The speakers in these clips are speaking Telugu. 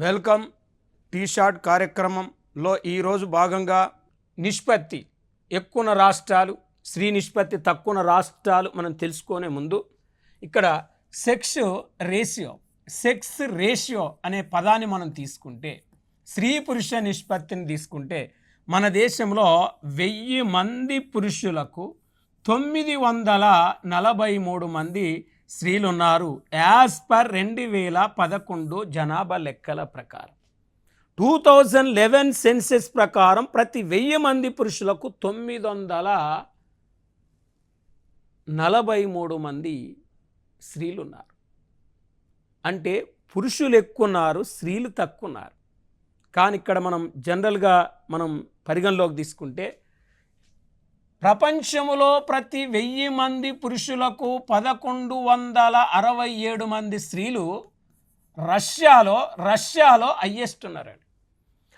వెల్కమ్ టీ షార్ట్ కార్యక్రమంలో ఈరోజు భాగంగా నిష్పత్తి ఎక్కువ రాష్ట్రాలు స్త్రీ నిష్పత్తి తక్కువ రాష్ట్రాలు మనం తెలుసుకునే ముందు ఇక్కడ సెక్స్ రేషియో అనే పదాన్ని మనం తీసుకుంటే స్త్రీ పురుష నిష్పత్తిని తీసుకుంటే మన దేశంలో 1000 మంది పురుషులకు 943 మంది స్త్రీలు ఉన్నారు యాజ్ పర్ 2011 జనాభా లెక్కల ప్రకారం. 2011 సెన్సెస్ ప్రకారం ప్రతి 1000 మంది పురుషులకు 943 మంది స్త్రీలు ఉన్నారు. అంటే పురుషులు ఎక్కువ ఉన్నారు, స్త్రీలు తక్కువ ఉన్నారు. కానీ ఇక్కడ మనం జనరల్గా మనం పరిగణలోకి తీసుకుంటే ప్రపంచంలో ప్రతి 1000 మంది పురుషులకు 1167 మంది స్త్రీలు రష్యాలో హైయెస్ట్ ఉన్నారండి.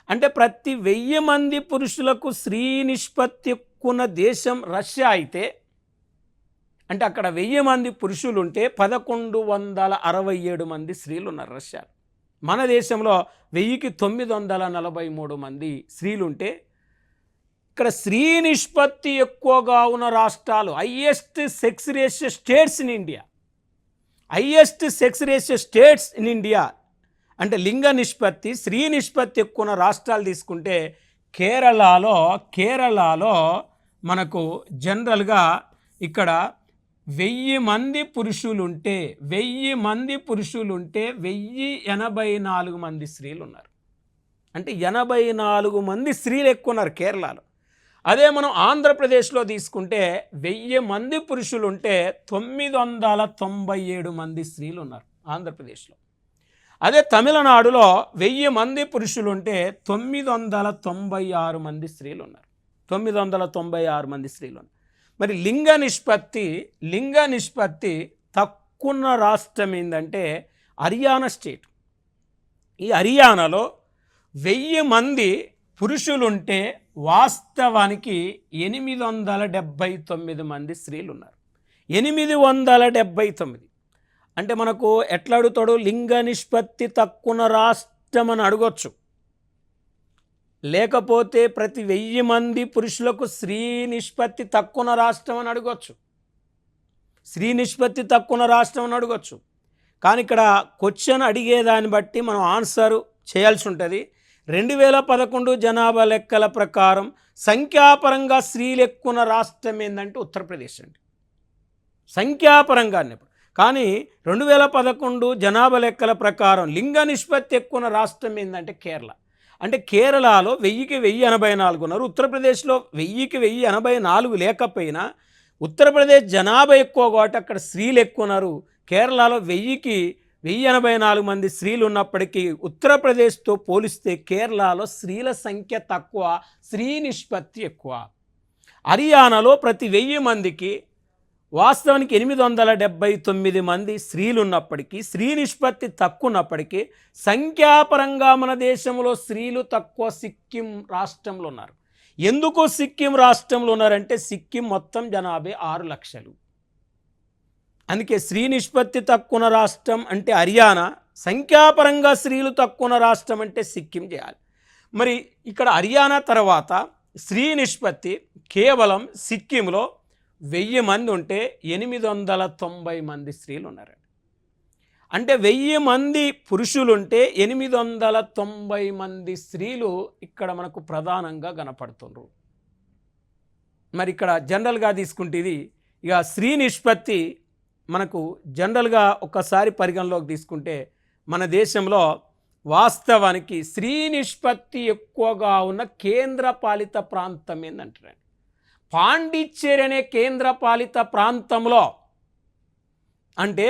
అంటే ప్రతి 1000 మంది పురుషులకు స్త్రీ నిష్పత్తి ఎక్కువ దేశం రష్యా అయితే, అంటే అక్కడ 1000 మంది పురుషులు ఉంటే 1167 మంది స్త్రీలు ఉన్నారు రష్యా. మన దేశంలో 1000కి 943 మంది స్త్రీలు ఉంటే ఇక్కడ స్త్రీ నిష్పత్తి ఎక్కువగా ఉన్న రాష్ట్రాలు highest sex ratio states in India అంటే లింగ నిష్పత్తి స్త్రీ నిష్పత్తి ఎక్కువ ఉన్న రాష్ట్రాలు తీసుకుంటే కేరళలో మనకు జనరల్గా ఇక్కడ 1000 మంది పురుషులుంటే 1084 మంది స్త్రీలు ఉన్నారు. అంటే 84 మంది స్త్రీలు ఎక్కువ ఉన్నారు కేరళలో. అదే మనం ఆంధ్రప్రదేశ్లో తీసుకుంటే 1000 మంది పురుషులుంటే 997 మంది స్త్రీలు ఉన్నారు ఆంధ్రప్రదేశ్లో. అదే తమిళనాడులో 1000 మంది పురుషులుంటే 996 మంది స్త్రీలు ఉన్నారు. 996 మంది స్త్రీలు ఉన్నారు. మరి లింగ నిష్పత్తి తక్కువ రాష్ట్రం ఏంటంటే హర్యానా స్టేట్. ఈ హర్యానాలో 1000 మంది పురుషులుంటే వాస్తవానికి 879 మంది స్త్రీలు ఉన్నారు. 879 అంటే మనకు ఎట్లా అడుగుతాడు, లింగ నిష్పత్తి తక్కువ రాష్ట్రం అని అడగొచ్చు, లేకపోతే ప్రతి 1000 మంది పురుషులకు స్త్రీ నిష్పత్తి తక్కువ రాష్ట్రం అని అడగొచ్చు, స్త్రీ నిష్పత్తి తక్కువ రాష్ట్రం అని అడగొచ్చు. కానీ ఇక్కడ క్వశ్చన్ అడిగేదాన్ని బట్టి మనం ఆన్సర్ చేయాల్సి ఉంటుంది. 2011 జనాభా లెక్కల ప్రకారం సంఖ్యాపరంగా స్త్రీలు ఎక్కువ రాష్ట్రం ఏంటంటే ఉత్తరప్రదేశ్ అండి, సంఖ్యాపరంగా. కానీ 2011 జనాభా లెక్కల ప్రకారం లింగ నిష్పత్తి ఎక్కువ రాష్ట్రం ఏంటంటే కేరళ. అంటే కేరళలో 1000కి 1084 ఉన్నారు. ఉత్తరప్రదేశ్లో 1000కి 1084 లేకపోయినా ఉత్తరప్రదేశ్ జనాభా ఎక్కువ కాబట్టి అక్కడ స్త్రీలు ఎక్కువ ఉన్నారు. కేరళలో 1000కి 1084 మంది స్త్రీలు ఉన్నప్పటికీ ఉత్తరప్రదేశ్తో పోలిస్తే కేరళలో స్త్రీల సంఖ్య తక్కువ, స్త్రీ నిష్పత్తి ఎక్కువ. హర్యానాలో ప్రతి 1000 మందికి వాస్తవానికి 879 మంది స్త్రీలు ఉన్నప్పటికీ స్త్రీ నిష్పత్తి తక్కువ ఉన్నప్పటికీ సంఖ్యాపరంగా మన దేశంలో స్త్రీలు తక్కువ సిక్కిం రాష్ట్రంలో ఉన్నారు. ఎందుకు సిక్కిం రాష్ట్రంలో ఉన్నారంటే సిక్కిం మొత్తం జనాభా 6 లక్షలు. అందుకే స్త్రీ నిష్పత్తి తక్కువ రాష్ట్రం అంటే హర్యానా, సంఖ్యాపరంగా స్త్రీలు తక్కువ రాష్ట్రం అంటే సిక్కిం చేయాలి. మరి ఇక్కడ హర్యానా తర్వాత స్త్రీ నిష్పత్తి కేవలం సిక్కింలో 1000 మంది ఉంటే 890 మంది స్త్రీలు ఉన్నారండి. అంటే 1000 మంది పురుషులుంటే 890 మంది స్త్రీలు ఇక్కడ మనకు ప్రధానంగా కనపడుతున్నారు. మరి ఇక్కడ జనరల్గా తీసుకుంటే ఇది ఇక స్త్రీ నిష్పత్తి మనకు జనరల్గా ఒక్కసారి పరిగణలోకి తీసుకుంటే మన దేశంలో వాస్తవానికి స్త్రీ నిష్పత్తి ఎక్కువగా ఉన్న కేంద్రపాలిత ప్రాంతం ఏంటంటారండి పాండిచ్చేరి అనే కేంద్రపాలిత ప్రాంతంలో, అంటే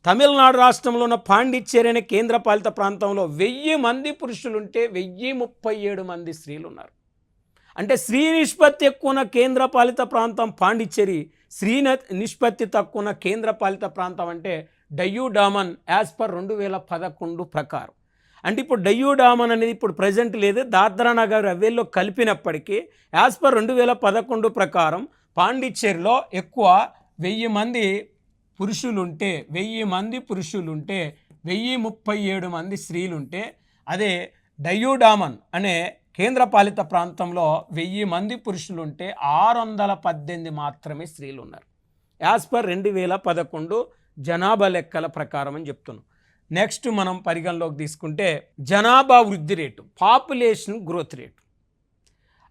తమిళనాడు రాష్ట్రంలో ఉన్న పాండిచ్చేరి అనే కేంద్రపాలిత ప్రాంతంలో 1000 మంది పురుషులుంటే 1037 మంది స్త్రీలు ఉన్నారు. అంటే స్త్రీ నిష్పత్తి ఎక్కువ ఉన్న కేంద్రపాలిత ప్రాంతం పాండిచ్చేరి, స్త్రీ నిష్పత్తి తక్కువ ఉన్న కేంద్రపాలిత ప్రాంతం అంటే డయ్యూ డామన్ యాజ్ పర్ 2011 ప్రకారం. అంటే ఇప్పుడు డయ్యూ డామన్ అనేది ఇప్పుడు ప్రజెంట్ లేదు, దాద్రా నగర్ హవేలీలో కలిపినప్పటికీ యాజ్ పర్ 2011 ప్రకారం పాండిచ్చేరిలో ఎక్కువ 1000 మంది పురుషులుంటే 1037 మంది స్త్రీలుంటే అదే డయూడామన్ అనే కేంద్రపాలిత ప్రాంతంలో 1000 మంది పురుషులు ఉంటే 618 మాత్రమే స్త్రీలు ఉన్నారు. యాజ్ పర్ 2011 జనాభా లెక్కల ప్రకారం అని చెప్తున్నాం. నెక్స్ట్ మనం పరిగణలోకి తీసుకుంటే జనాభా వృద్ధి రేటు, పాపులేషన్ గ్రోత్ రేటు.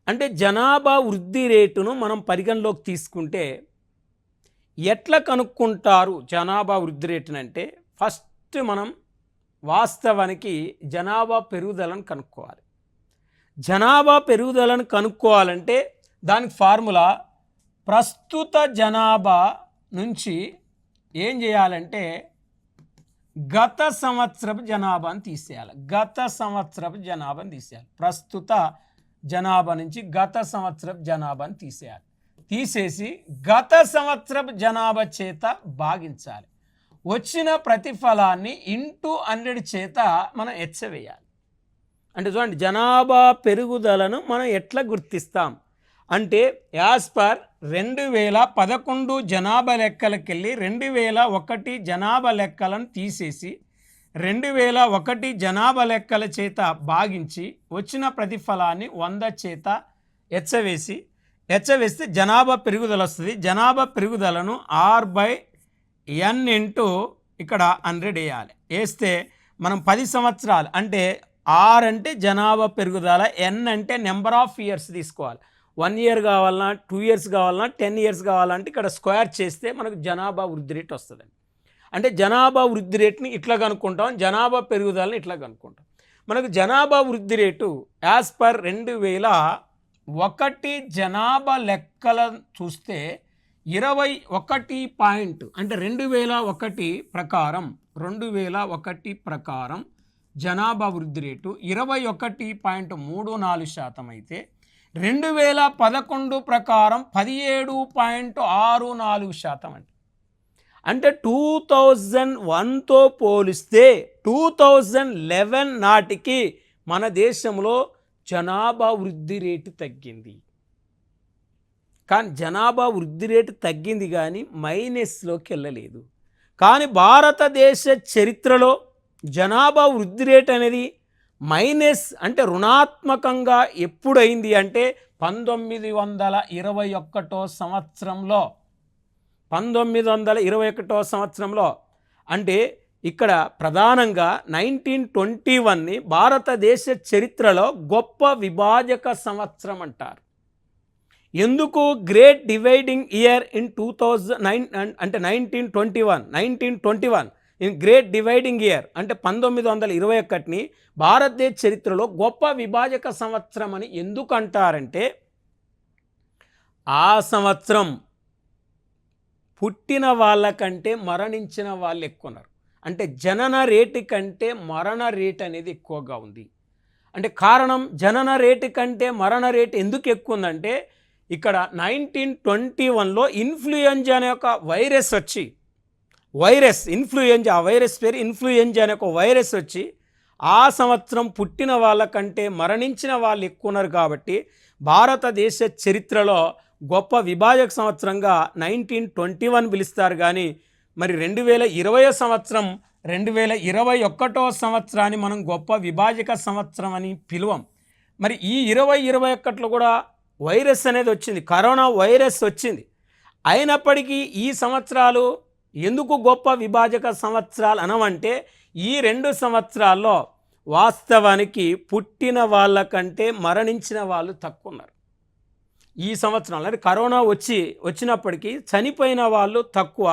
అంటే జనాభా వృద్ధి రేటును మనం పరిగణలోకి తీసుకుంటే ఎట్లా కనుక్కుంటారు జనాభా వృద్ధి రేటును అంటే, ఫస్ట్ మనం వాస్తవానికి జనాభా పెరుగుదలను కనుక్కోవాలి. జనాభా పెరుగుదలను కనుక్కోవాలంటే దానికి ఫార్ములా ప్రస్తుత జనాభా నుంచి ఏం చేయాలంటే గత సంవత్సరపు జనాభాను తీసేయాలి. గత సంవత్సరపు జనాభాను తీసేయాలి. ప్రస్తుత జనాభా నుంచి గత సంవత్సరపు జనాభాను తీసేయాలి. తీసేసి గత సంవత్సరపు జనాభా చేత భాగించాలి. వచ్చిన ప్రతిఫలాన్ని ఇంటూ 100 చేత మనం ఎచ్చవేయాలి. అంటే చూడండి, జనాభా పెరుగుదలను మనం ఎట్లా గుర్తిస్తాం అంటే యాజ్ పర్ 2011 జనాభా లెక్కలకి వెళ్ళి 2001 జనాభా లెక్కలను తీసేసి 2001 జనాభా లెక్కల చేత భాగించి వచ్చిన ప్రతిఫలాన్ని 100 చేత ఎచ్చవేస్తే జనాభా పెరుగుదల వస్తుంది. జనాభా పెరుగుదలను R/N ఇంటూ ఇక్కడ 100 వేయాలి. వేస్తే మనం 10 సంవత్సరాలు అంటే R అంటే జనాభా పెరుగుదల, N అంటే నెంబర్ ఆఫ్ ఇయర్స్ తీసుకోవాలి. 1 ఇయర్ కావాలన్నా, 2 ఇయర్స్ కావాలన్నా, 10 ఇయర్స్ కావాలంటే ఇక్కడ స్క్వేర్ చేస్తే మనకు జనాభా వృద్ధి రేటు వస్తుందండి. అంటే జనాభా వృద్ధి రేటుని ఇట్లా కనుక్కుంటాం, జనాభా పెరుగుదలని ఇట్లా కనుక్కుంటాం. మనకు జనాభా వృద్ధి రేటు యాజ్ పర్ 2001 జనాభా లెక్కల చూస్తే 21 అంటే 2001 ప్రకారం జనాభా వృద్ధి రేటు 21.34% అయితే 2011 ప్రకారం 17.64%. అంటే 2001తో పోలిస్తే 2011 నాటికి మన దేశంలో జనాభా వృద్ధి రేటు తగ్గింది. కానీ జనాభా వృద్ధి రేటు తగ్గింది కానీ మైనస్లోకి వెళ్ళలేదు. కానీ భారతదేశ చరిత్రలో జనాభా వృద్ధి రేటు అనేది మైనస్ అంటే రుణాత్మకంగా ఎప్పుడైంది అంటే 1921 సంవత్సరంలో. 1921 సంవత్సరంలో అంటే ఇక్కడ ప్రధానంగా 1921ని భారతదేశ చరిత్రలో గొప్ప విభాజక సంవత్సరం అంటారు. ఎందుకు గ్రేట్ డివైడింగ్ ఇయర్ ఇన్ 2009 అంటే 1921 ఇన్ గ్రేట్ డివైడింగ్ ఇయర్ అంటే 1921ని భారతదేశ చరిత్రలో గొప్ప విభాజక సంవత్సరం అని ఎందుకు అంటారంటే, ఆ సంవత్సరం పుట్టిన వాళ్ళకంటే మరణించిన వాళ్ళు ఎక్కువ ఉన్నారు. అంటే జనన రేటు కంటే మరణ రేటు అనేది ఎక్కువగా ఉంది. అంటే కారణం జనన రేటు కంటే మరణ రేటు ఎందుకు ఎక్కువ ఉందంటే, ఇక్కడ 1921లో ఇన్ఫ్లుయెంజా అనే ఒక వైరస్ వచ్చి, ఇన్ఫ్లుయెంజా, ఆ వైరస్ పేరు ఇన్ఫ్లుయెంజా అనే ఒక వైరస్ వచ్చి ఆ సంవత్సరం పుట్టిన వాళ్ళకంటే మరణించిన వాళ్ళు ఎక్కువ ఉన్నారు. కాబట్టి భారతదేశ చరిత్రలో గొప్ప విభాజక సంవత్సరంగా 1921 పిలుస్తారు. కానీ మరి 2020 సంవత్సరం 2021 సంవత్సరాన్ని మనం గొప్ప విభాజక సంవత్సరం అని పిలువం. మరి ఈ 2021లో కూడా వైరస్ అనేది వచ్చింది, కరోనా వైరస్ వచ్చింది. అయినప్పటికీ ఈ సంవత్సరాలు ఎందుకు గొప్ప విభాజక సంవత్సరాలు అనవంటే, ఈ 2 సంవత్సరాల్లో వాస్తవానికి పుట్టిన వాళ్ళకంటే మరణించిన వాళ్ళు తక్కువ ఉన్నారు. ఈ సంవత్సరాలు అంటే కరోనా వచ్చినప్పటికీ చనిపోయిన వాళ్ళు తక్కువ.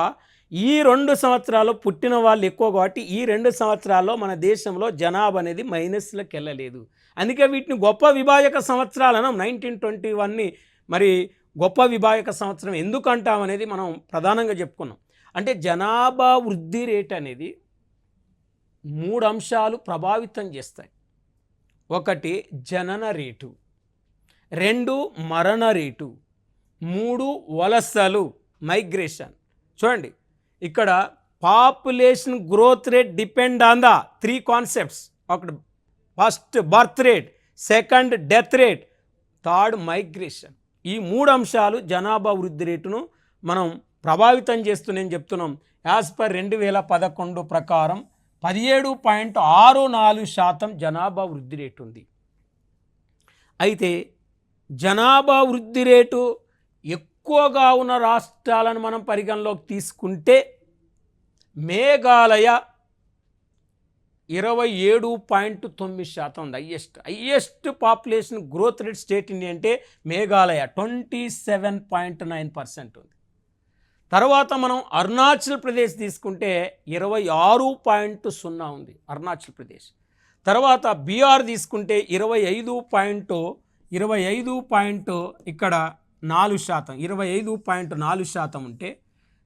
ఈ 2 సంవత్సరాలు పుట్టిన వాళ్ళు ఎక్కువ. కాబట్టి ఈ 2 సంవత్సరాల్లో మన దేశంలో జనాభా అనేది మైనస్లోకి వెళ్ళలేదు. అందుకే వీటిని గొప్ప విభాజక సంవత్సరాలు అనం. 1921ని మరి గొప్ప విభాజక సంవత్సరం ఎందుకు అంటామనేది మనం ప్రధానంగా చెప్పుకున్నాం. అంటే జనాభా వృద్ధి రేట్ అనేది 3 అంశాలు ప్రభావితం చేస్తాయి. 1 జనన రేటు, 2 మరణ రేటు, 3 వలసలు మైగ్రేషన్. చూడండి, ఇక్కడ population growth rate depend on the 3 concepts. ఒకటి first birth rate, second death rate, third migration. ఈ 3 అంశాలు జనాభా వృద్ధి రేటును మనం ప్రభావితం చేస్తూ నేను చెప్తున్నాం. యాజ్ పర్ 2011 ప్రకారం 17.64% జనాభా వృద్ధి రేటు ఉంది. అయితే జనాభా వృద్ధి రేటు ఎక్కువగా ఉన్న రాష్ట్రాలను మనం పరిగణలోకి తీసుకుంటే మేఘాలయ 27.9% ఉంది. Highest population growth rate state India అంటే మేఘాలయ 27.9% ఉంది. తర్వాత మనం అరుణాచల్ ప్రదేశ్ తీసుకుంటే 26.0 ఉంది అరుణాచల్ ప్రదేశ్. తర్వాత బీహార్ తీసుకుంటే 25 ఇక్కడ 4%, 25.4% ఉంటే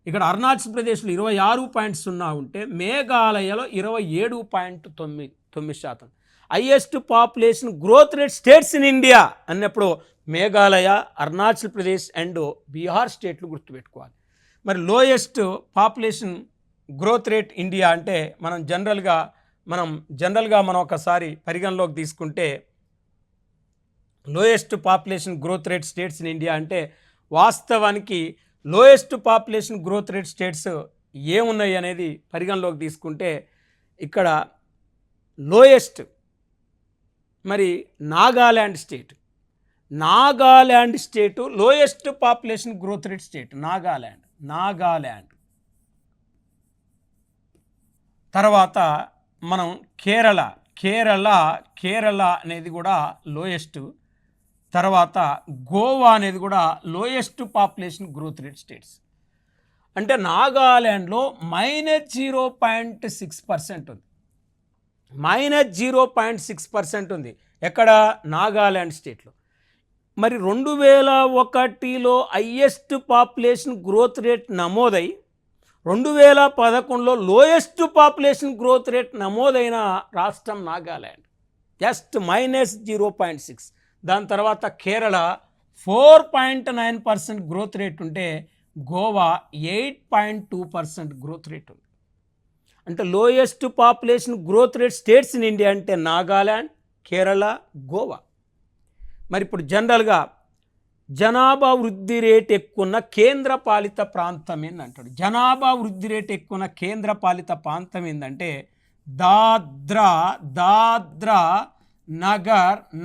ఇక్కడ అరుణాచల్ ప్రదేశ్లో 26.0 ఉంటే మేఘాలయలో 27.9%. Highest population growth rate states in India అన్నప్పుడు మేఘాలయ, అరుణాచల్ ప్రదేశ్ అండ్ బీహార్ స్టేట్లు గుర్తుపెట్టుకోవాలి. మరి lowest population growth rate India అంటే మనం జనరల్గా మనం ఒకసారి పరిగణలోకి తీసుకుంటే lowest population growth rate states in India అంటే వాస్తవానికి lowest population growth rate states ఏమున్నాయి అనేది పరిగణలోకి తీసుకుంటే ఇక్కడ లోయెస్ట్ మరి Nagaland state lowest population growth rate state Nagaland. తర్వాత మనం కేరళ అనేది కూడా లోయెస్ట్. తర్వాత గోవా అనేది కూడా lowest population growth rate states. అంటే నాగాల్యాండ్లో -0.6% ఉంది. -0.6% ఉంది ఎక్కడ? నాగాల్యాండ్ స్టేట్లో. మరి 2001లో హయ్యెస్ట్ పాపులేషన్ గ్రోత్ రేట్ నమోదై 2011లో లోయెస్ట్ పాపులేషన్ గ్రోత్ రేట్ నమోదైన రాష్ట్రం నాగాల్యాండ్, జస్ట్ -0.6. దాని తర్వాత కేరళ 4.9% గ్రోత్ రేట్ ఉంటే గోవా 8.2% గ్రోత్ రేట్ ఉంది. అంటే lowest population growth rate states in India అంటే నాగాల్యాండ్, కేరళ, గోవా. మరి ఇప్పుడు జనరల్గా జనాభా వృద్ధి రేట్ ఎక్కువ కేంద్ర పాలిత ప్రాంతం ఏందంటాడు. జనాభా వృద్ధి రేట్ ఎక్కువ కేంద్ర పాలిత ప్రాంతం ఏంటంటే దాద్రా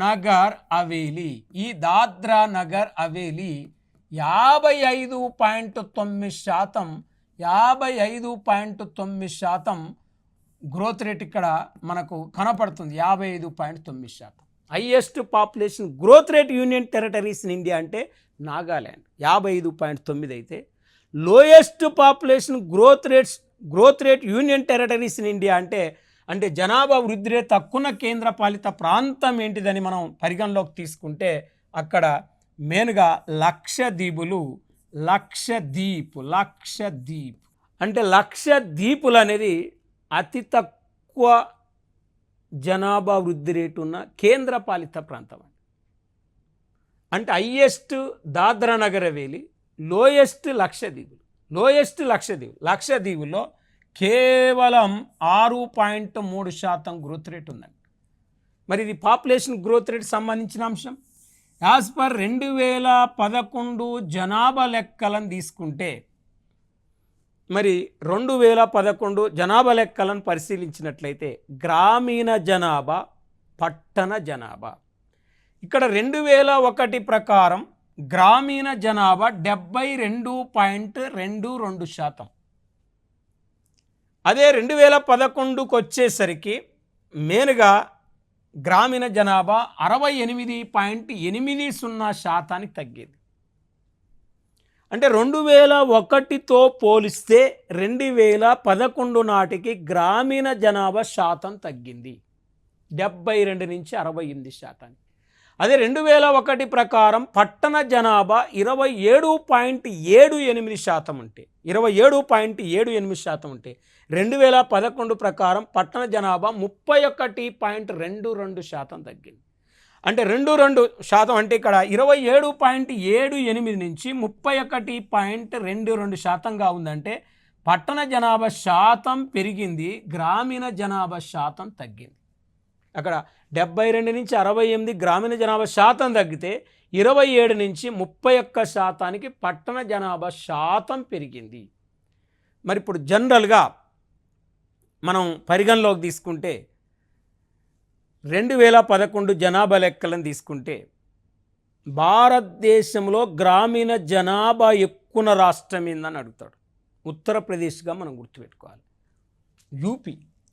నగర్ హవేలీ. ఈ దాద్రా నగర్ హవేలీ 55.9% గ్రోత్ రేట్ ఇక్కడ మనకు కనపడుతుంది. 55.9%. Highest population growth rate union territories in India అంటే నాగాల్యాండ్ 55.9 అయితే, lowest population growth rate union territories in India అంటే జనాభా వృద్ధి రేట్ తక్కువ కేంద్ర పాలిత ప్రాంతం ఏంటిదని మనం పరిగణలోకి తీసుకుంటే అక్కడ మెయిన్గా లక్షద్వీప్ అంటే లక్షద్వీపులు అనేది అతి తక్కువ జనాభా వృద్ధి రేటు ఉన్న కేంద్ర పాలిత ప్రాంతం. అంటే హైయెస్ట్ దాద్రా నగర్ హవేలీ, లోయెస్ట్ లక్షద్వీపులో కేవలం 6.3% గ్రోత్ రేట్ ఉందండి. మరి ఇది పాపులేషన్ గ్రోత్ రేట్ సంబంధించిన అంశం. యాజ్ పర్ 2011 జనాభా లెక్కలను తీసుకుంటే మరి 2011 జనాభా లెక్కలను పరిశీలించినట్లయితే గ్రామీణ జనాభా, పట్టణ జనాభా, ఇక్కడ 2001 ప్రకారం గ్రామీణ జనాభా 72.22%. అదే 2011కు వచ్చేసరికి మెయిన్గా గ్రామీణ జనాభా 68.80% తగ్గింది. అంటే 2001తో పోలిస్తే 2011 నాటికి గ్రామీణ జనాభా శాతం తగ్గింది 72 నుంచి 68%. అదే 2001 ప్రకారం పట్టణ జనాభా 27.78% ఉంటే 2011 ప్రకారం పట్టణ జనాభా 31.22% తగ్గింది. అంటే 22% అంటే ఇక్కడ 27.78 నుంచి 31.22%గా ఉందంటే పట్టణ జనాభా శాతం పెరిగింది, గ్రామీణ జనాభా శాతం తగ్గింది. అక్కడ 72 నుంచి 68 గ్రామీణ జనాభా శాతం తగ్గితే 27 నుంచి 31%కి పట్టణ జనాభా శాతం పెరిగింది. మరి ఇప్పుడు జనరల్గా మనం పరిగణలోకి తీసుకుంటే 2011 జనాభా లెక్కలను తీసుకుంటే భారతదేశంలో గ్రామీణ జనాభా ఎక్కువ రాష్ట్రం ఏందని అడుగుతాడు. ఉత్తరప్రదేశ్గా మనం గుర్తుపెట్టుకోవాలి.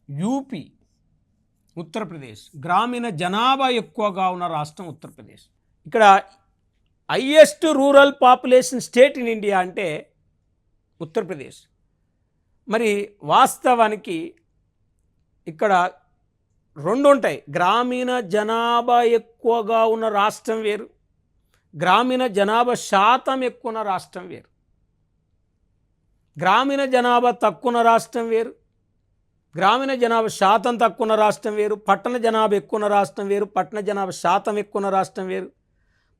యూపీ ఉత్తరప్రదేశ్ గ్రామీణ జనాభా ఎక్కువగా ఉన్న రాష్ట్రం ఉత్తరప్రదేశ్. ఇక్కడ highest rural population state in India అంటే ఉత్తరప్రదేశ్. మరి వాస్తవానికి ఇక్కడ రెండు ఉంటాయి. గ్రామీణ జనాభా ఎక్కువగా ఉన్న రాష్ట్రం వేరు, గ్రామీణ జనాభా శాతం ఎక్కువ ఉన్న రాష్ట్రం వేరు. గ్రామీణ జనాభా తక్కువ ఉన్న రాష్ట్రం వేరు, గ్రామీణ జనాభా శాతం తక్కువ ఉన్న రాష్ట్రం వేరు. పట్టణ జనాభా ఎక్కువ ఉన్న రాష్ట్రం వేరు, పట్టణ జనాభా శాతం ఎక్కువ ఉన్న రాష్ట్రం వేరు.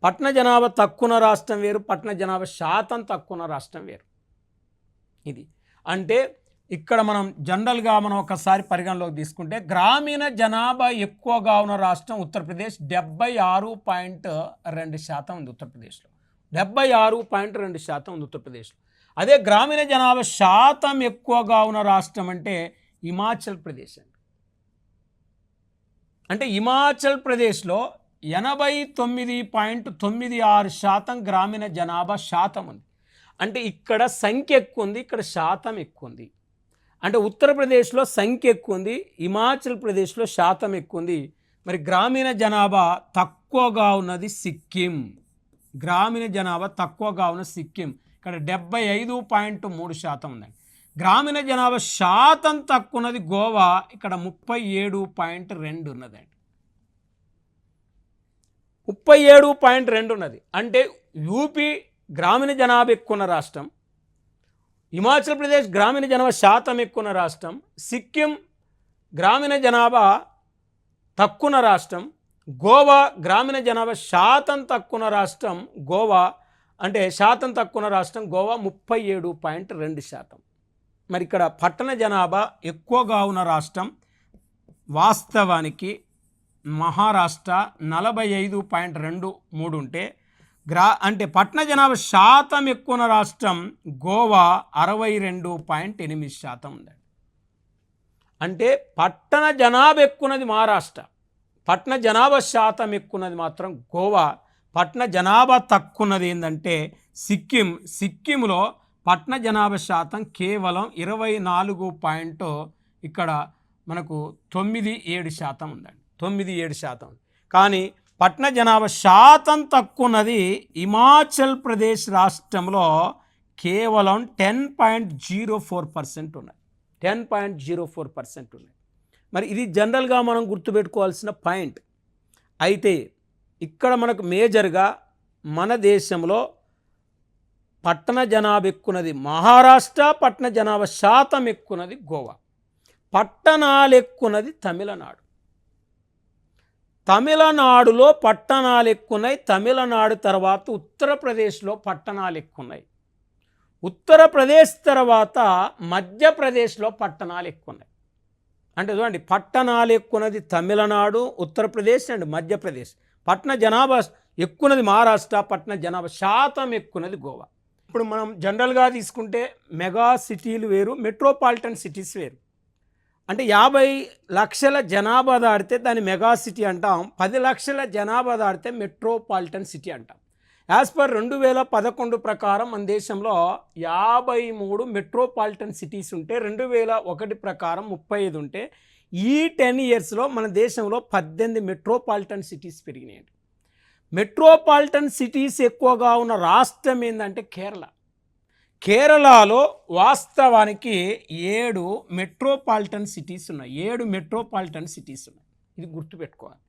పట్టణ జనాభా తక్కువ ఉన్న రాష్ట్రం వేరు, పట్టణ జనాభా శాతం తక్కువ ఉన్న రాష్ట్రం వేరు. ఇది అంటే ఇక్కడ మనం జనరల్గా మనం ఒకసారి పరిగణలోకి తీసుకుంటే గ్రామీణ జనాభా ఎక్కువగా ఉన్న రాష్ట్రం ఉత్తరప్రదేశ్. 76.2% ఉంది ఉత్తరప్రదేశ్లో. 76.2% ఉంది ఉత్తరప్రదేశ్లో. అదే గ్రామీణ జనాభా శాతం ఎక్కువగా ఉన్న రాష్ట్రం అంటే హిమాచల్ ప్రదేశ్ అండి. అంటే హిమాచల్ ప్రదేశ్లో 89.96% గ్రామీణ జనాభా శాతం ఉంది. అంటే ఇక్కడ సంఖ్య ఎక్కువ ఉంది, ఇక్కడ శాతం ఎక్కువ ఉంది. అంటే ఉత్తరప్రదేశ్లో సంఖ్య ఎక్కువ ఉంది, హిమాచల్ ప్రదేశ్లో శాతం ఎక్కువ ఉంది. మరి గ్రామీణ జనాభా తక్కువగా ఉన్నది సిక్కిం. గ్రామీణ జనాభా తక్కువగా ఉన్న సిక్కిం ఇక్కడ 75.3% ఉందండి. గ్రామీణ జనాభా శాతం తక్కువ ఉన్నది గోవా, ఇక్కడ 37.2 ఉన్నదండి. 37.2 ఉన్నది. అంటే యూపీ గ్రామీణ జనాభా ఎక్కువ ఉన్న రాష్ట్రం, హిమాచల్ ప్రదేశ్ గ్రామీణ జనాభా శాతం ఎక్కువ ఉన్న రాష్ట్రం, సిక్కిం గ్రామీణ జనాభా తక్కువ ఉన్న రాష్ట్రం, గోవా గ్రామీణ జనాభా శాతం తక్కువ ఉన్న రాష్ట్రం. గోవా అంటే శాతం తక్కువ ఉన్న రాష్ట్రం గోవా 37.2%. మరి ఇక్కడ పట్టణ జనాభా ఎక్కువగా ఉన్న రాష్ట్రం వాస్తవానికి మహారాష్ట్ర 45.23 ఉంటే అంటే పట్టణ జనాభా శాతం ఎక్కువ ఉన్న రాష్ట్రం గోవా 62.8% ఉందండి. అంటే పట్టణ జనాభా ఎక్కువన్నది మహారాష్ట్ర, పట్టణ జనాభా శాతం ఎక్కువన్నది మాత్రం గోవా. పట్టణ జనాభా తక్కువన్నది ఏంటంటే సిక్కింలో పట్టణ జనాభా శాతం కేవలం 24. ఇక్కడ మనకు 97% ఉందండి. 97%. కానీ పట్టణ జనాభా శాతం తక్కువ ఉన్నది హిమాచల్ ప్రదేశ్ రాష్ట్రంలో కేవలం 10.04% ఉన్నది. 10.04% ఉన్నది. మరి ఇది జనరల్గా మనం గుర్తుపెట్టుకోవాల్సిన పాయింట్. అయితే ఇక్కడ మనకు మేజర్గా మన దేశంలో పట్టణ జనాభా ఎక్కువన్నది మహారాష్ట్ర, పట్టణ జనాభా శాతం ఎక్కువన్నది గోవా, పట్టణాలు ఎక్కువన్నది తమిళనాడు. తమిళనాడులో పట్టణాలు ఎక్కువన్నాయి. తమిళనాడు తర్వాత ఉత్తరప్రదేశ్లో పట్టణాలు ఎక్కువన్నాయి. ఉత్తరప్రదేశ్ తర్వాత మధ్యప్రదేశ్లో పట్టణాలు ఎక్కువన్నాయి. అంటే చూడండి, పట్టణాలు ఎక్కువన్నది తమిళనాడు, ఉత్తరప్రదేశ్ అండ్ మధ్యప్రదేశ్. పట్టణ జనాభా ఎక్కువన్నది మహారాష్ట్ర, పట్టణ జనాభా శాతం ఎక్కువన్నది గోవా. ఇప్పుడు మనం జనరల్గా తీసుకుంటే మెగా సిటీలు వేరు, మెట్రోపాలిటన్ సిటీస్ వేరు. అంటే 50 లక్షల జనాభా దాటితే దాన్ని మెగా సిటీ అంటాం, 10 లక్షల జనాభా దాటితే మెట్రోపాలిటన్ సిటీ అంటాం. యాజ్ పర్ 2011 ప్రకారం మన దేశంలో 53 మెట్రోపాలిటన్ సిటీస్ ఉంటే 2001 ప్రకారం 35 ఉంటే ఈ 10 ఇయర్స్లో మన దేశంలో 18 మెట్రోపాలిటన్ సిటీస్ పెరిగినాయండి. మెట్రోపాలిటన్ సిటీస్ ఎక్కువగా ఉన్న రాష్ట్రం ఏంటంటే కేరళలో వాస్తవానికి 7 మెట్రోపాలిటన్ సిటీస్ ఉన్నాయి. 7 మెట్రోపాలిటన్ సిటీస్ ఉన్నాయి. ఇది గుర్తుపెట్టుకోవాలి.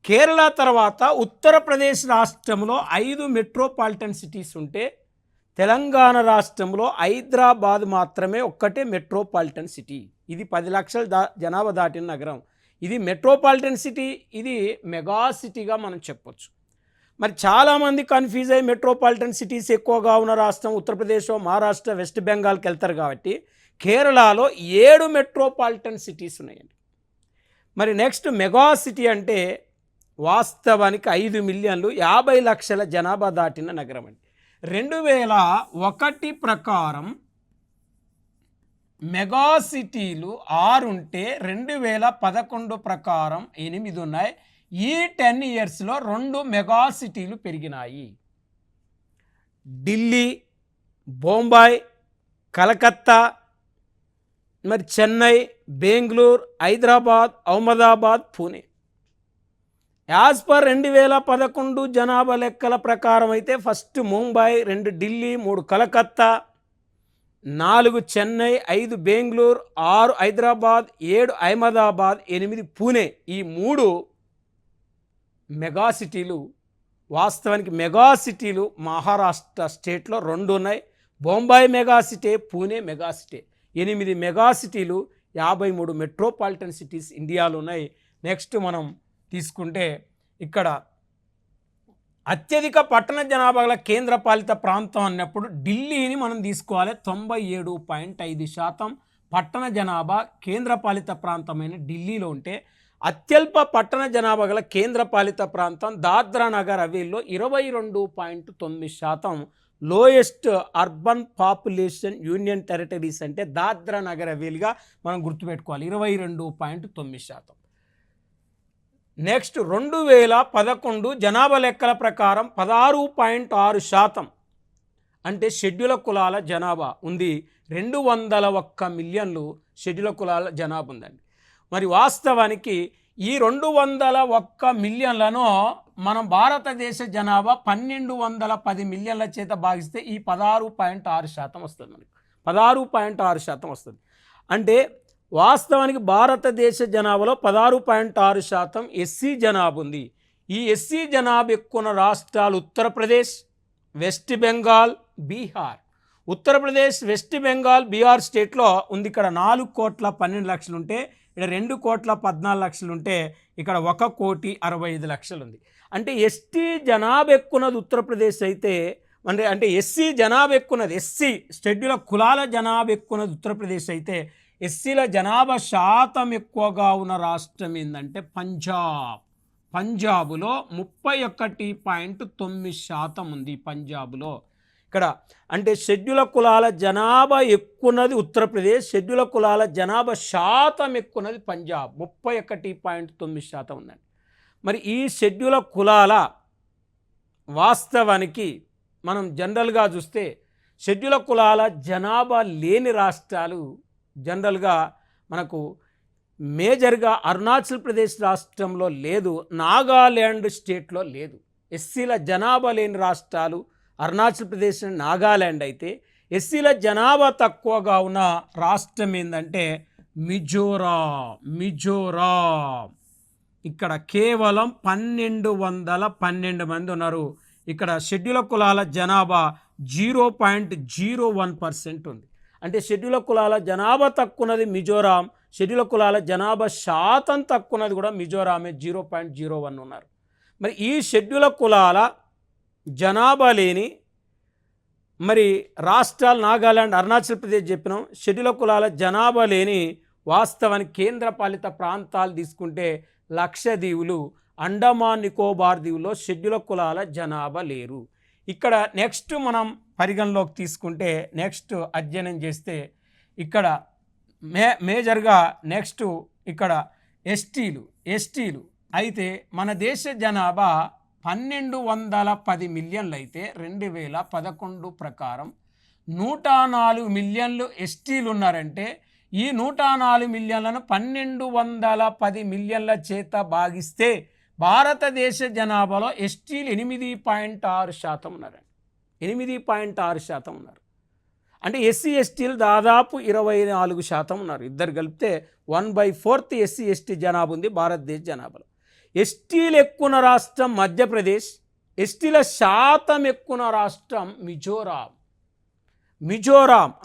కేరళ తర్వాత ఉత్తరప్రదేశ్ రాష్ట్రంలో 5 మెట్రోపాలిటన్ సిటీస్ ఉంటే తెలంగాణ రాష్ట్రంలో హైదరాబాద్ మాత్రమే ఒక్కటే మెట్రోపాలిటన్ సిటీ. ఇది 10 లక్షల జనాభా దాటిన నగరం. ఇది మెట్రోపాలిటన్ సిటీ, ఇది మెగా సిటీగా మనం చెప్పొచ్చు. మరి చాలామంది కన్ఫ్యూజ్ అయ్యి మెట్రోపాలిటన్ సిటీస్ ఎక్కువగా ఉన్న రాష్ట్రం ఉత్తరప్రదేశ్, మహారాష్ట్ర, వెస్ట్ బెంగాల్కి వెళ్తారు కాబట్టి కేరళలో 7 మెట్రోపాలిటన్ సిటీస్ ఉన్నాయండి. మరి నెక్స్ట్ మెగా సిటీ అంటే వాస్తవానికి 5 మిలియన్లు 50 లక్షల జనాభా దాటిన నగరం అండి. 2001 ప్రకారం మెగా సిటీలు 6 ఉంటే 2011 ప్రకారం 8 ఉన్నాయి. ఈ 10 ఇయర్స్లో 2 మెగా సిటీలు పెరిగినాయి. ఢిల్లీ, బొంబాయి, కలకత్తా, మరి చెన్నై, బెంగళూరు, హైదరాబాద్, అహ్మదాబాద్, పూణే. యాజ్ పర్ 2011 జనాభా లెక్కల ప్రకారం అయితే ఫస్ట్ ముంబై, 2 ఢిల్లీ, 3 కలకత్తా, 4 చెన్నై, 5 బెంగళూరు, 6 హైదరాబాద్, 7 అహ్మదాబాద్, 8 పూణే. ఈ 3 మెగా సిటీలు. వాస్తవానికి మెగా సిటీలు మహారాష్ట్ర స్టేట్లో 2 ఉన్నాయి. Bombay mega city, Pune mega city. 8 mega సిటీలు, 53 మెట్రోపాలిటన్ సిటీస్ ఇండియాలో ఉన్నాయి. నెక్స్ట్ మనం తీసుకుంటే ఇక్కడ అత్యధిక పట్టణ జనాభా గల కేంద్రపాలిత ప్రాంతం అన్నప్పుడు ఢిల్లీని మనం తీసుకోవాలి. 97.5% పట్టణ జనాభా కేంద్రపాలిత ప్రాంతమైన ఢిల్లీలో ఉంటే, అత్యల్ప పట్టణ జనాభా గల కేంద్రపాలిత ప్రాంతం దాద్రా నగర్ హవేలీలో 22.9%. Lowest urban population union territories అంటే దాద్రా నగర్ హవేలీగా మనం గుర్తుపెట్టుకోవాలి, 22.9%. నెక్స్ట్ 2011 జనాభా లెక్కల ప్రకారం 16.6% అంటే షెడ్యూల్ కులాల జనాభా ఉంది. 201 మిలియన్లు షెడ్యూల్ కులాల జనాభా ఉందండి. మరి వాస్తవానికి ఈ 201 మిలియన్లను మనం భారతదేశ జనాభా 1210 మిలియన్ల చేత భాగిస్తే ఈ 16.6% వస్తుంది. మనకి 16.6% వస్తుంది. అంటే వాస్తవానికి భారతదేశ జనాభాలో 16.6% ఎస్సీ జనాభా ఉంది. ఈ ఎస్సీ జనాభా ఎక్కువ రాష్ట్రాలు ఉత్తరప్రదేశ్, వెస్ట్ బెంగాల్, బీహార్. ఉత్తరప్రదేశ్, వెస్ట్ బెంగాల్, బీహార్ స్టేట్లో ఉంది. ఇక్కడ 4,12,00,000 ఉంటే, ఇక్కడ 2,14,00,000 ఉంటే, ఇక్కడ 1,65,00,000 ఉంది. అంటే ఎస్టీ జనాభా ఎక్కున్నది ఉత్తరప్రదేశ్ అయితే, అంటే ఎస్సీ జనాభా ఎక్కున్నది, ఎస్సీ షెడ్యూల్ కులాల జనాభా ఎక్కున్నది ఉత్తరప్రదేశ్ అయితే, ఎస్సీల జనాభా శాతం ఎక్కువగా ఉన్న రాష్ట్రం ఏంటంటే పంజాబ్. పంజాబ్లో 31.9% ఉంది. పంజాబ్లో ఇక్కడ అంటే షెడ్యూల్ కులాల జనాభా ఎక్కున్నది ఉత్తరప్రదేశ్, షెడ్యూల్ కులాల జనాభా శాతం ఎక్కున్నది పంజాబ్, 31.9% ఉందండి. మరి ఈ షెడ్యూల్ కులాల వాస్తవానికి మనం జనరల్గా చూస్తే షెడ్యూల్ కులాల జనాభా లేని రాష్ట్రాలు జనరల్గా మనకు మేజర్గా అరుణాచల్ ప్రదేశ్ రాష్ట్రంలో లేదు, నాగాల్యాండ్ స్టేట్లో లేదు. ఎస్సీల జనాభా లేని రాష్ట్రాలు అరుణాచల్ ప్రదేశ్, నాగాల్యాండ్ అయితే, ఎస్సీల జనాభా తక్కువగా ఉన్న రాష్ట్రం ఏంటంటే మిజోరాం. ఇక్కడ కేవలం 1,212 మంది ఉన్నారు. ఇక్కడ షెడ్యూల్ కులాల జనాభా 0.01% ఉంది. అంటే షెడ్యూల్ కులాల జనాభా తక్కువన్నది మిజోరాం, షెడ్యూల్ కులాల జనాభా శాతం తక్కువన్నది కూడా మిజోరామే, 0.01 ఉన్నారు. మరి ఈ షెడ్యూల్ కులాల జనాభా లేని మరి రాష్ట్రాలు నాగాల్యాండ్, అరుణాచల్ ప్రదేశ్ చెప్పినాం. షెడ్యూల్ కులాల జనాభా లేని వాస్తవానికి కేంద్రపాలిత ప్రాంతాలు తీసుకుంటే లక్షద్వీపులు, అండమాన్ నికోబార్ దీవుల్లో షెడ్యూల్ కులాల జనాభా లేరు. ఇక్కడ నెక్స్ట్ మనం పరిగణలోకి తీసుకుంటే, నెక్స్ట్ అధ్యయనం చేస్తే ఇక్కడ మేజర్గా నెక్స్ట్ ఇక్కడ ఎస్టీలు అయితే మన దేశ జనాభా 1,210 మిలియన్లు అయితే 2011 ప్రకారం 104 మిలియన్లు ఎస్టీలు ఉన్నారంటే, ఈ 104 మిలియన్లను 1,210 మిలియన్ల చేత భాగిస్తే భారతదేశ జనాభాలో ఎస్టీలు 8.6% ఉన్నారండి. 8.6% ఉన్నారు. అంటే ఎస్సీ ఎస్టీలు దాదాపు 24% ఉన్నారు. ఇద్దరు కలిపితే 1/4 ఎస్సీ ఎస్టీ జనాభా ఉంది భారతదేశ జనాభాలో. ఎస్టీలు ఎక్కువ రాష్ట్రం మధ్యప్రదేశ్, ఎస్టీల శాతం ఎక్కువ రాష్ట్రం మిజోరాం.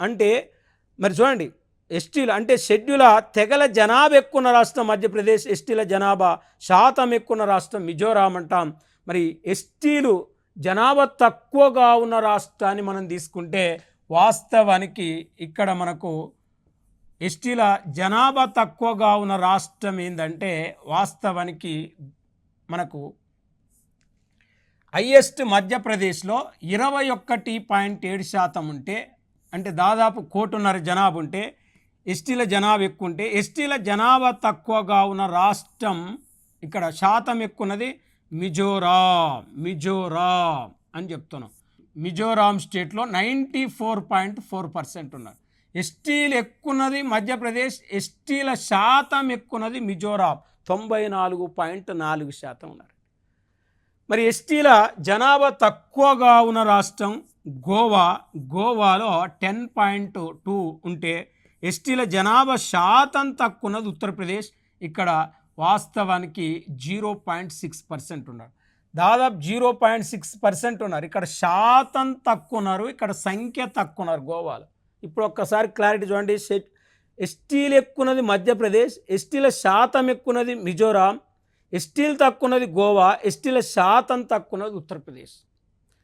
అంటే మరి చూడండి, ఎస్టీలు అంటే షెడ్యూల్ తెగల జనాభా ఎక్కువ రాష్ట్రం మధ్యప్రదేశ్, ఎస్టీల జనాభా శాతం ఎక్కువ రాష్ట్రం మిజోరాం అంటాం. మరి ఎస్టీలు జనాభా తక్కువగా ఉన్న రాష్ట్రాన్ని మనం తీసుకుంటే వాస్తవానికి ఇక్కడ మనకు ఎస్టీల జనాభా తక్కువగా ఉన్న రాష్ట్రం ఏంటంటే వాస్తవానికి మనకు హైయెస్ట్ మధ్యప్రదేశ్లో 21.7% ఉంటే, అంటే దాదాపు 1,500,000 జనాభా ఉంటే, ఎస్టీల జనాభా ఎక్కువ ఉంటే, ఎస్టీల జనాభా తక్కువగా ఉన్న రాష్ట్రం ఇక్కడ శాతం ఎక్కువ ఉన్నది మిజోరాం అని చెప్తున్నాం. మిజోరాం స్టేట్లో 94.4% ఉన్నారు. ఎస్టీలు ఎక్కున్నది మధ్యప్రదేశ్, ఎస్టీల శాతం ఎక్కున్నది మిజోరాం 94.4% ఉన్నారు. మరి ఎస్టీల జనాభా తక్కువగా ఉన్న రాష్ట్రం గోవాలో 10.2 ఉంటే ఎస్టీల జనాభా శాతం తక్కువ ఉన్నది ఉత్తరప్రదేశ్, ఇక్కడ వాస్తవానికి 0.6% ఉన్నారు. దాదాపు 0.6% ఉన్నారు. ఇక్కడ శాతం తక్కువ ఉన్నారు, ఇక్కడ సంఖ్య తక్కువ ఉన్నారు గోవాలో. ఇప్పుడు ఒక్కసారి క్లారిటీ చూడండి. ఎస్టీలు ఎక్కున్నది మధ్యప్రదేశ్, ఎస్టీల శాతం ఎక్కున్నది మిజోరాం, ఎస్టీలు తక్కువన్నది గోవా, ఎస్టీల శాతం తక్కువన్నది ఉత్తరప్రదేశ్.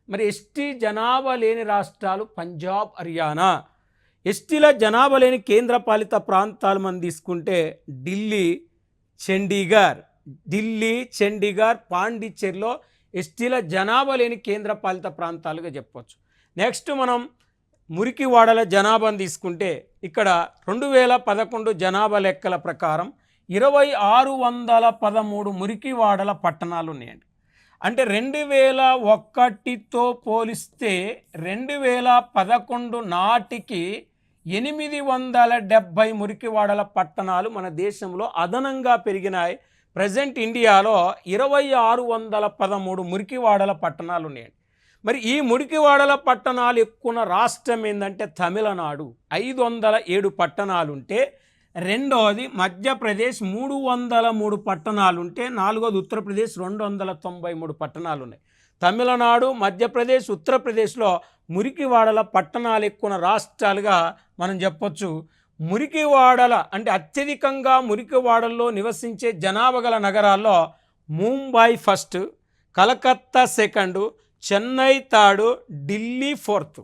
మరి ఎస్టీ జనాభా లేని రాష్ట్రాలు పంజాబ్, హర్యానా. ఎస్టీల జనాభా లేని కేంద్రపాలిత ప్రాంతాలు మనం తీసుకుంటే ఢిల్లీ, చండీగఢ్, పాండిచ్చేరిలో ఎస్టీల జనాభా లేని కేంద్రపాలిత ప్రాంతాలుగా చెప్పవచ్చు. నెక్స్ట్ మనం మురికివాడల జనాభాను తీసుకుంటే ఇక్కడ 2011 జనాభా లెక్కల ప్రకారం 2613 మురికివాడల పట్టణాలు ఉన్నాయండి. అంటే 2001తో పోలిస్తే 2011 నాటికి 870 మురికివాడల పట్టణాలు మన దేశంలో అదనంగా పెరిగినాయి. ప్రజెంట్ ఇండియాలో 2613 మురికివాడల పట్టణాలు ఉన్నాయండి. మరి ఈ మురికివాడల పట్టణాలు ఎక్కువ రాష్ట్రం ఏంటంటే తమిళనాడు 507 పట్టణాలుంటే, రెండవది మధ్యప్రదేశ్ 303 పట్టణాలుంటే, నాలుగోది ఉత్తరప్రదేశ్ 293 పట్టణాలు ఉన్నాయి. తమిళనాడు, మధ్యప్రదేశ్, ఉత్తరప్రదేశ్లో మురికివాడల పట్టణాలు ఎక్కువ రాష్ట్రాలుగా మనం చెప్పొచ్చు. మురికివాడల అంటే అత్యధికంగా మురికివాడల్లో నివసించే జనాభా గల నగరాల్లో Mumbai first, Calcutta second, Chennai third, Delhi fourth.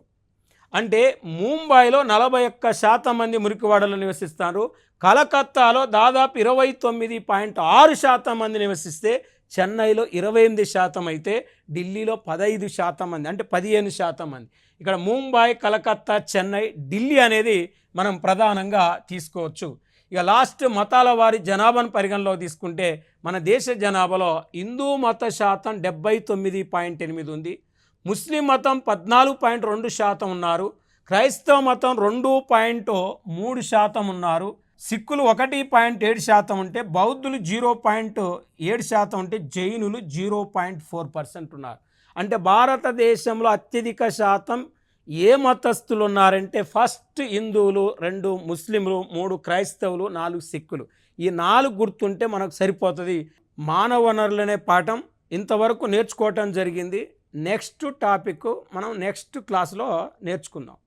అంటే ముంబైలో 41% మంది మురికివాడలో నివసిస్తారు, కలకత్తాలో దాదాపు 29.6% మంది నివసిస్తే, చెన్నైలో 28% అయితే, ఢిల్లీలో 15% మంది అంటే 15% మంది. ఇక్కడ ముంబై, కలకత్తా, చెన్నై, ఢిల్లీ అనేది మనం ప్రధానంగా తీసుకోవచ్చు. ఇక లాస్ట్ మతాల వారి జనాభాను పరిగణలో తీసుకుంటే మన దేశ జనాభాలో హిందూ మత శాతం 79.8 ఉంది, ముస్లిం మతం 14.2% ఉన్నారు, క్రైస్తవ మతం 2.3% ఉన్నారు, సిక్కులు 1.7% ఉంటే, బౌద్ధులు 0.7% ఉంటే, జైనులు 0.4% ఉన్నారు. అంటే భారతదేశంలో అత్యధిక శాతం ఏ మతస్థులు ఉన్నారంటే ఫస్ట్ హిందువులు, 2 ముస్లింలు, 3 క్రైస్తవులు, 4 సిక్కులు. ఈ 4 గుర్తుంటే మనకు సరిపోతుంది. మానవ వనరులనే పాఠం ఇంతవరకు నేర్చుకోవటం జరిగింది. నెక్స్ట్ టాపిక్ మనం నెక్స్ట్ క్లాస్లో నేర్చుకుందాం.